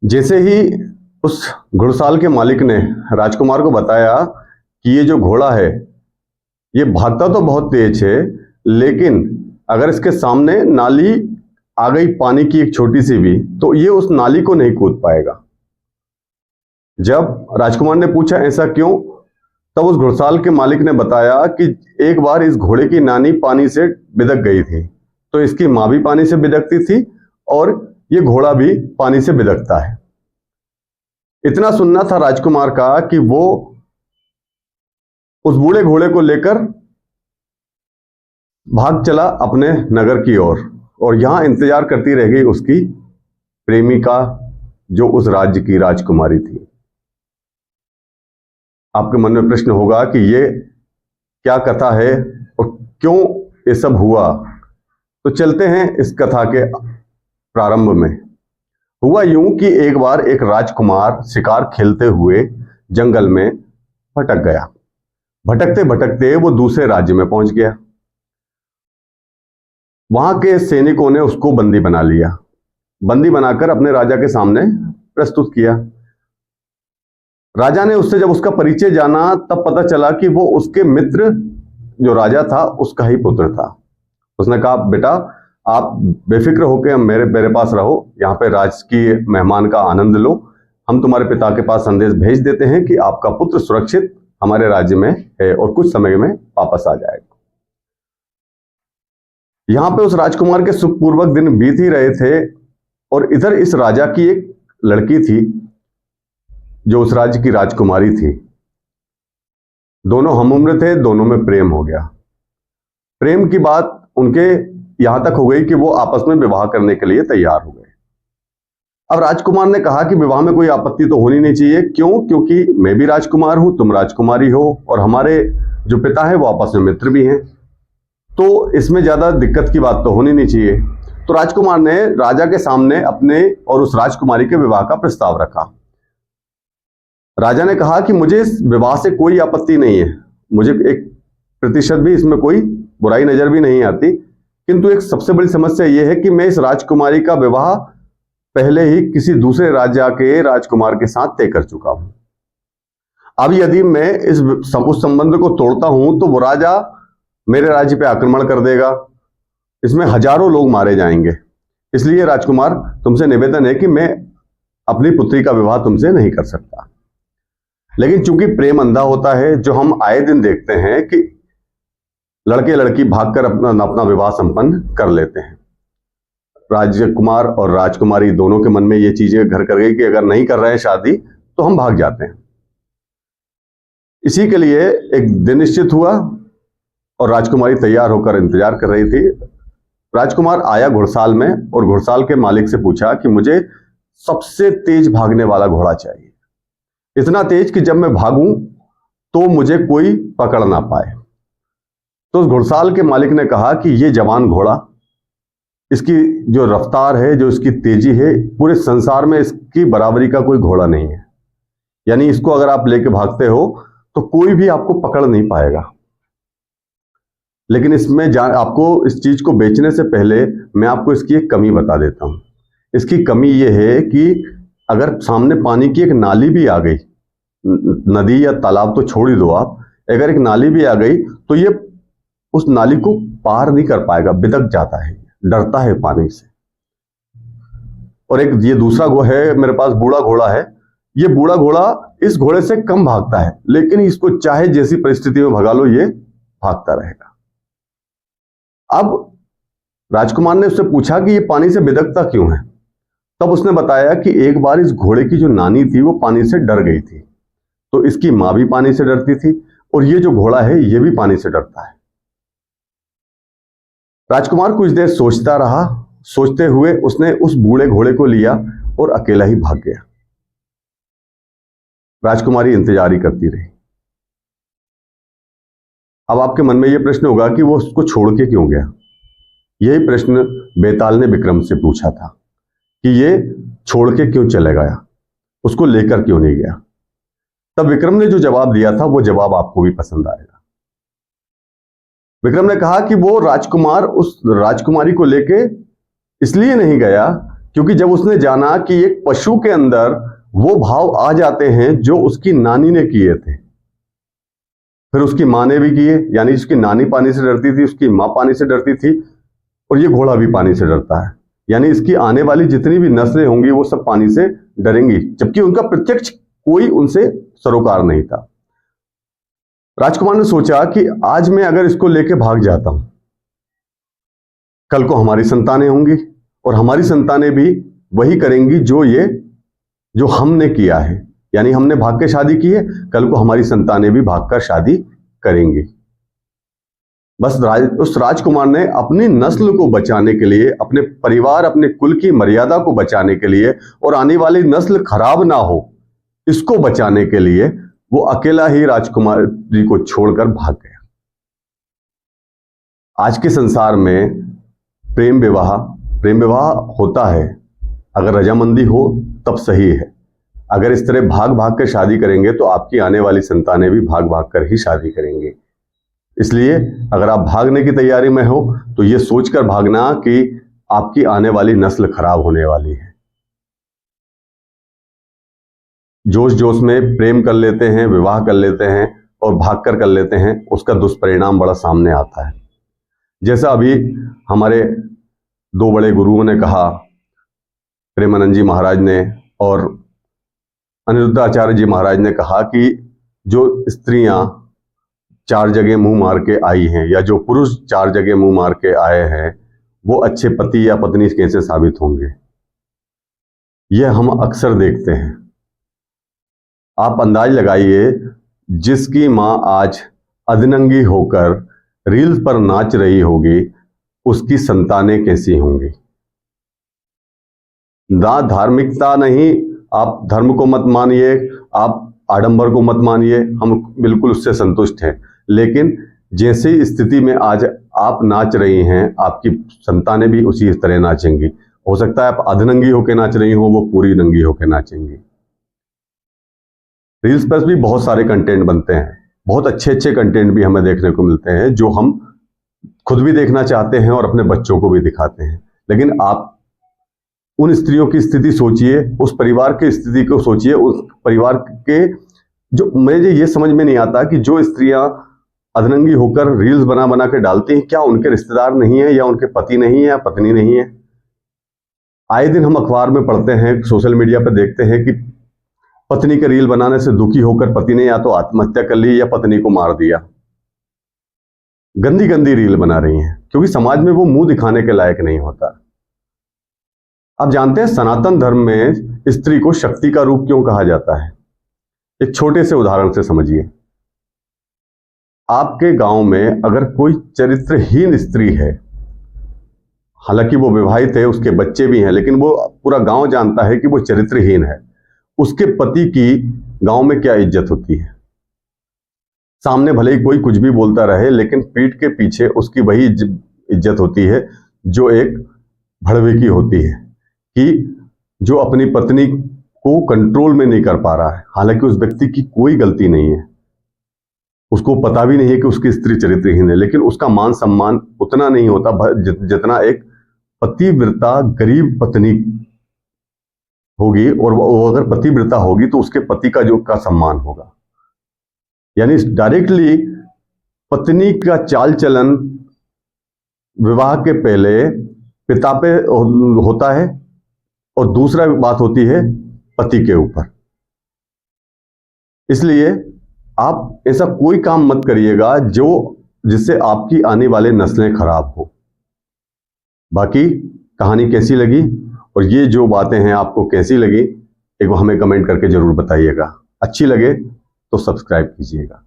जैसे ही उस घुड़साल के मालिक ने राजकुमार को बताया कि ये जो घोड़ा है ये भागता तो बहुत तेज है, लेकिन अगर इसके सामने नाली आ गई पानी की एक छोटी सी भी, तो ये उस नाली को नहीं कूद पाएगा। जब राजकुमार ने पूछा ऐसा क्यों, तब उस घुड़साल के मालिक ने बताया कि एक बार इस घोड़े की नानी पानी से बिदक गई थी, तो इसकी माँ भी पानी से बिदकती थी और ये घोड़ा भी पानी से बिदकता है। इतना सुनना था राजकुमार का कि वो उस बूढ़े घोड़े को लेकर भाग चला अपने नगर की ओर, और यहां इंतजार करती रह गई उसकी प्रेमिका, जो उस राज्य की राजकुमारी थी। आपके मन में प्रश्न होगा कि ये क्या कथा है और क्यों ये सब हुआ। तो चलते हैं इस कथा के प्रारंभ में। हुआ यूं कि एक बार एक राजकुमार शिकार खेलते हुए जंगल में भटक गया। भटकते भटकते वो दूसरे राज्य में पहुंच गया। वहां के सैनिकों ने उसको बंदी बना लिया। बंदी बनाकर अपने राजा के सामने प्रस्तुत किया। राजा ने उससे जब उसका परिचय जाना, तब पता चला कि वो उसके मित्र जो राजा था उसका ही पुत्र था। उसने कहा, बेटा आप बेफिक्र होकर मेरे पास रहो, यहाँ पे राजकीय मेहमान का आनंद लो। हम तुम्हारे पिता के पास संदेश भेज देते हैं कि आपका पुत्र सुरक्षित हमारे राज्य में है और कुछ समय में वापस आ जाएगा। यहां पे उस राजकुमार के सुखपूर्वक दिन बीत ही रहे थे, और इधर इस राजा की एक लड़की थी जो उस राज्य की राजकुमारी थी। दोनों हमउम्र थे, दोनों में प्रेम हो गया। प्रेम की बात उनके यहां तक हो गई कि वो आपस में विवाह करने के लिए तैयार हो गए। अब राजकुमार ने कहा कि विवाह में कोई आपत्ति तो होनी नहीं चाहिए। क्यों? क्योंकि मैं भी राजकुमार हूं, तुम राजकुमारी हो, और हमारे जो पिता है वो आपस में मित्र भी हैं, तो इसमें ज्यादा दिक्कत की बात तो होनी नहीं चाहिए। तो राजकुमार ने राजा के सामने अपने और उस राजकुमारी के विवाह का प्रस्ताव रखा। राजा ने कहा कि मुझे इस विवाह से कोई आपत्ति नहीं है, मुझे एक प्रतिशत भी इसमें कोई बुराई नजर भी नहीं आती, किंतु एक सबसे बड़ी समस्या यह है कि मैं इस राजकुमारी का विवाह पहले ही किसी दूसरे राज्य के राजकुमार के साथ तय कर चुका हूं। अब यदि मैं उस संबंध को तोड़ता हूं तो वो राजा मेरे राज्य पे आक्रमण कर देगा, इसमें हजारों लोग मारे जाएंगे। इसलिए राजकुमार तुमसे निवेदन है कि मैं अपनी पुत्री का विवाह तुमसे नहीं कर सकता। लेकिन चूंकि प्रेम अंधा होता है, जो हम आए दिन देखते हैं कि लड़के लड़की भागकर अपना विवाह संपन्न कर लेते हैं। राजकुमार और राजकुमारी दोनों के मन में ये चीजें घर कर गई कि अगर नहीं कर रहे हैं शादी तो हम भाग जाते हैं। इसी के लिए एक दिन निश्चित हुआ और राजकुमारी तैयार होकर इंतजार कर रही थी। राजकुमार आया घुड़साल में और घुड़साल के मालिक से पूछा कि मुझे सबसे तेज भागने वाला घोड़ा चाहिए, इतना तेज कि जब मैं भागूं तो मुझे कोई पकड़ ना पाए। तो उस घुड़साल के मालिक ने कहा कि ये जवान घोड़ा, इसकी जो रफ्तार है, जो इसकी तेजी है, पूरे संसार में इसकी बराबरी का कोई घोड़ा नहीं है। यानी इसको अगर आप लेके भागते हो तो कोई भी आपको पकड़ नहीं पाएगा। लेकिन इसमें आपको इस चीज को बेचने से पहले मैं आपको इसकी एक कमी बता देता हूं। इसकी कमी यह है कि अगर सामने पानी की एक नाली भी आ गई, नदी या तालाब तो छोड़ ही दो आप, अगर एक नाली भी आ गई तो ये उस नाली को पार नहीं कर पाएगा, बिदक जाता है, डरता है पानी से। और एक ये दूसरा है मेरे पास बूढ़ा घोड़ा है। ये बूढ़ा घोड़ा इस घोड़े से कम भागता है, लेकिन इसको चाहे जैसी परिस्थिति में भगा लो ये भागता रहेगा। अब राजकुमार ने उससे पूछा कि ये पानी से बिदकता क्यों है। तब उसने बताया कि एक बार इस घोड़े की जो नानी थी वो पानी से डर गई थी, तो इसकी मां भी पानी से डरती थी, और ये जो घोड़ा है ये भी पानी से डरता है। राजकुमार कुछ देर सोचता रहा। सोचते हुए उसने उस बूढ़े घोड़े को लिया और अकेला ही भाग गया। राजकुमारी इंतजार ही करती रही। अब आपके मन में यह प्रश्न होगा कि वो उसको छोड़ के क्यों गया। यही प्रश्न बेताल ने विक्रम से पूछा था कि ये छोड़ के क्यों चले गया, उसको लेकर क्यों नहीं गया। तब विक्रम ने जो जवाब दिया था वो जवाब आपको भी पसंद आएगा। विक्रम ने कहा कि वो राजकुमार उस राजकुमारी को लेके इसलिए नहीं गया क्योंकि जब उसने जाना कि एक पशु के अंदर वो भाव आ जाते हैं जो उसकी नानी ने किए थे, फिर उसकी माँ ने भी किए, यानी उसकी नानी पानी से डरती थी, उसकी माँ पानी से डरती थी, और ये घोड़ा भी पानी से डरता है, यानी इसकी आने वाली जितनी भी नस्लें होंगी वो सब पानी से डरेंगी, जबकि उनका प्रत्यक्ष कोई उनसे सरोकार नहीं था। राजकुमार ने सोचा कि आज मैं अगर इसको लेके भाग जाता हूं, कल को हमारी संतानें होंगी और हमारी संतानें भी वही करेंगी जो हमने किया है, यानी हमने भाग के शादी की है, कल को हमारी संतानें भी भागकर शादी करेंगी। बस उस राजकुमार ने अपनी नस्ल को बचाने के लिए, अपने परिवार, अपने कुल की मर्यादा को बचाने के लिए और आने वाली नस्ल खराब ना हो इसको बचाने के लिए वो अकेला ही राजकुमार जी को छोड़कर भाग गया। आज के संसार में प्रेम विवाह होता है, अगर रजामंदी हो तब सही है। अगर इस तरह भाग भाग कर शादी करेंगे तो आपकी आने वाली संतानें भी भाग भाग कर ही शादी करेंगे। इसलिए अगर आप भागने की तैयारी में हो तो ये सोचकर भागना कि आपकी आने वाली नस्ल खराब होने वाली है। जोश जोश में प्रेम कर लेते हैं, विवाह कर लेते हैं और भागकर कर लेते हैं, उसका दुष्परिणाम बड़ा सामने आता है। जैसा अभी हमारे दो बड़े गुरुओं ने कहा, प्रेमानंद जी महाराज ने और अनिरुद्धाचार्य जी महाराज ने कहा कि जो स्त्रियां 4 जगह मुंह मार के आई हैं या जो पुरुष 4 जगह मुंह मार के आए हैं वो अच्छे पति या पत्नी कैसे साबित होंगे, यह हम अक्सर देखते हैं। आप अंदाज लगाइए, जिसकी मां आज अधनंगी होकर रील्स पर नाच रही होगी उसकी संतानें कैसी होंगी। ना धार्मिकता नहीं, आप धर्म को मत मानिए, आप आडंबर को मत मानिए, हम बिल्कुल उससे संतुष्ट हैं, लेकिन जैसी स्थिति में आज आप नाच रही हैं आपकी संतानें भी उसी तरह नाचेंगी। हो सकता है आप अधनंगी होकर नाच रही हो, वो पूरी नंगी होकर नाचेंगी। रील्स पर भी बहुत सारे कंटेंट बनते हैं, बहुत अच्छे अच्छे कंटेंट भी हमें देखने को मिलते हैं जो हम खुद भी देखना चाहते हैं और अपने बच्चों को भी दिखाते हैं। लेकिन आप उन स्त्रियों की स्थिति सोचिए, उस परिवार की स्थिति को सोचिए, उस परिवार के जो मुझे ये समझ में नहीं आता कि जो स्त्रियां अधनंगी होकर रील्स बना बना के डालती हैं, क्या उनके रिश्तेदार नहीं है या उनके पति नहीं है या पत्नी नहीं है। आए दिन हम अखबार में पढ़ते हैं, सोशल मीडिया पर देखते हैं कि पत्नी के रील बनाने से दुखी होकर पति ने या तो आत्महत्या कर ली या पत्नी को मार दिया। गंदी गंदी रील बना रही हैं क्योंकि समाज में वो मुंह दिखाने के लायक नहीं होता। आप जानते हैं सनातन धर्म में स्त्री को शक्ति का रूप क्यों कहा जाता है? एक छोटे से उदाहरण से समझिए। आपके गांव में अगर कोई चरित्रहीन स्त्री है, हालांकि वो विवाहित है, उसके बच्चे भी हैं, लेकिन वो पूरा गांव जानता है कि वो चरित्रहीन है, उसके पति की गांव में क्या इज्जत होती है। सामने भले ही कोई कुछ भी बोलता रहे, लेकिन पीठ के पीछे उसकी वही इज्जत होती है जो एक भड़वे की होती है, कि जो अपनी पत्नी को कंट्रोल में नहीं कर पा रहा है, हालांकि उस व्यक्ति की कोई गलती नहीं है, उसको पता भी नहीं है कि उसकी स्त्री चरित्रहीन है, लेकिन उसका मान सम्मान उतना नहीं होता जितना एक पतिव्रता गरीब पत्नी होगी, और वो अगर पतिव्रता होगी तो उसके पति का सम्मान होगा। यानी डायरेक्टली पत्नी का चाल चलन विवाह के पहले पिता पे होता है और दूसरा बात होती है पति के ऊपर। इसलिए आप ऐसा कोई काम मत करिएगा जिससे आपकी आने वाले नस्लें खराब हो। बाकी कहानी कैसी लगी और ये जो बातें हैं आपको कैसी लगी, एक बार हमें कमेंट करके जरूर बताइएगा। अच्छी लगे तो सब्सक्राइब कीजिएगा।